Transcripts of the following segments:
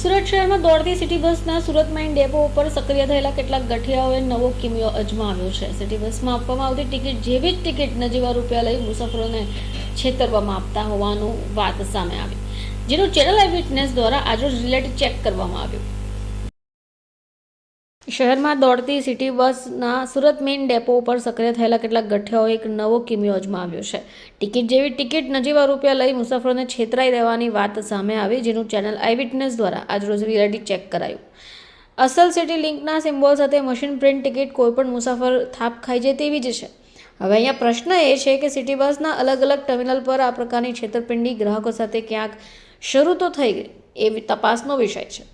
સુરત શહેરમાં દોડતી સિટી બસના સુરત મેઇન ડેપો ઉપર સક્રિય થયેલા કેટલાક ગઠિયાઓએ નવો કિમિયો અજમાવ્યો છે। સિટી બસમાં આપવામાં આવતી ટિકિટ જેવી જ ટિકિટ નજીવા રૂપિયા લઈ મુસાફરોને છેતરવામાં આપતા હોવાનું વાત સામે આવી, જેનું ચેનલ આઈ વિટનેસ દ્વારા આજરોજ રિલેટી ચેક કરવામાં આવ્યું। શહેરમાં દોડતી સિટી બસના સુરત મેઇન ડેપો ઉપર સક્રિય થયેલા કેટલાક ગઠિયાઓએ એક નવો કિમિયો અજમાવ્યો છે। ટિકિટ જેવી ટિકિટ નજીવા રૂપિયા લઈ મુસાફરોને છેતરાઈ દેવાની વાત સામે આવી, જેનું ચેનલ આઈ વિટનેસ દ્વારા આજરોજ રિયાલિટી ચેક કરાયું। અસલ સિટી લિંકના સિમ્બોલ સાથે મશીન પ્રિન્ટ ટિકિટ કોઈપણ મુસાફર થાપ ખાઈ જાય તેવી જ છે। હવે અહીંયા પ્રશ્ન એ છે કે સિટી બસના અલગ અલગ ટર્મિનલ પર આ પ્રકારની છેતરપિંડી ગ્રાહકો સાથે ક્યાંક શરૂ તો થઈ ગઈ એવી તપાસનો વિષય છે।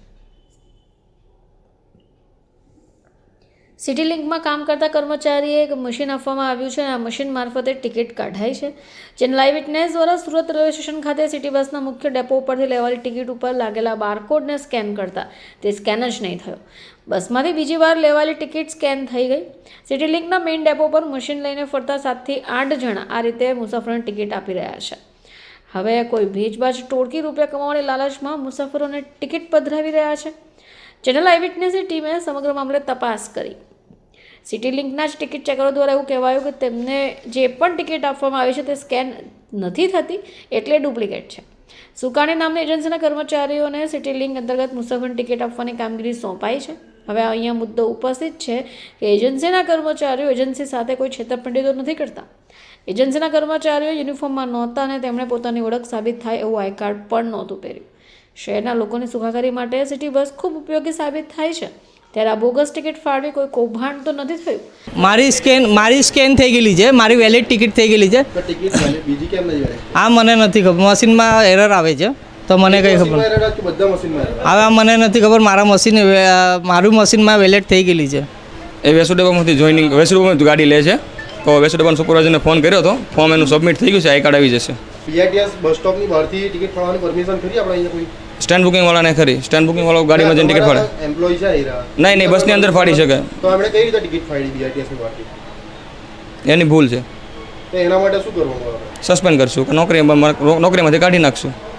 સિટી લિંકમાં કામ કરતા કર્મચારીએ એક મશીન આપવામાં આવ્યું છે અને આ મશીન મારફતે ટિકિટ કાઢાય છે। ચેનલ આઈ વિટનેસ દ્વારા સુરત રેલવે સ્ટેશન ખાતે સિટી બસના મુખ્ય ડેપો ઉપરથી લેવાલી ટિકિટ ઉપર લાગેલા બારકોડને સ્કેન કરતા તે સ્કેન જ નહીં થયો। બસમાંથી બીજી વાર લેવાલી ટિકિટ સ્કેન થઈ ગઈ। સિટી લિંકના મેઇન ડેપો પર મશીન લઈને ફરતા 7 થી 8 જણા આ રીતે મુસાફરોને ટિકિટ આપી રહ્યા છે। હવે કોઈ ભેજબાજ ટોળકી રૂપિયા કમાવાની લાલચમાં મુસાફરોને ટિકિટ પધરાવી રહ્યા છે। ચેનલ આઈ વિટનેસની ટીમે સમગ્ર મામલે તપાસ કરી। સિટી લિંકના જ ટિકિટ ચેકરો દ્વારા એવું કહેવાયું કે તેમને જે પણ ટિકિટ આપવામાં આવી છે તે સ્કેન નથી થતી એટલે ડુપ્લિકેટ છે। સુકાણી નામની એજન્સીના કર્મચારીઓને સિટી લિંક અંતર્ગત મુસાફરીની ટિકિટ આપવાની કામગીરી સોંપાઈ છે। હવે અહીંયા મુદ્દો ઉપસ્થિત છે કે એજન્સીના કર્મચારીઓ એજન્સી સાથે કોઈ છેતરપિંડી તો નથી કરતા। એજન્સીના કર્મચારીઓ યુનિફોર્મમાં નહોતા અને તેમણે પોતાની ઓળખ સાબિત થાય એવું આઈ કાર્ડ પણ નહોતું પહેર્યું। શહેરના લોકોની સુખાકારી માટે સિટી બસ ખૂબ ઉપયોગી સાબિત થાય છે, ત્યારે આ બોગસ ટિકિટ ફાળવી કોઈ કૌભાંડ તો નથી થયું। મારી સ્કેન થઈ ગયેલી છે, મારી વેલિડ ટિકિટ થઈ ગયેલી છે। બીજી કેમ નહીં વેલિડ? આ મને નથી ખબર, મશીનમાં એરર આવે છે તો મને કંઈ ખબર બધા મશીનમાં હવે મને નથી ખબર। મારું મશીનમાં વેલિડ થઈ ગયેલી છે। એ વેસુડેબામાંથી જોઈનિંગ વેસુડેબામાંથી ગાડી લે છે તો વેસુડેબાના સુપરવાઇઝરને ફોન કર્યો હતો, ફોર્મ એનું સબમિટ થઈ ગયું છે, આઈ કાર્ડ આવી જશે। બીઆરટીએસ બસ સ્ટોપની બહારથી ટિકિટ ફાળવાની પરમિશન ખરી આપણે અહીંયા કોઈ? સ્ટેન્ડ બુકિંગવાળાને ખરી, સ્ટેન્ડ બુકિંગવાળો ગાડીમાં જઈને ટિકિટ ફાડે? એમ્પ્લોય છે એરા? નહીં, બસની અંદર ફાડી શકે। તો આપણે કઈ રીતે ટિકિટ ફાડી બીઆરટીએસની બહારથી? એની ભૂલ છે, તો એના માટે શું કરવાનું આપણે? સસ્પેન્ડ કરશું કે નોકરીમાંથી કાઢી નાખશું।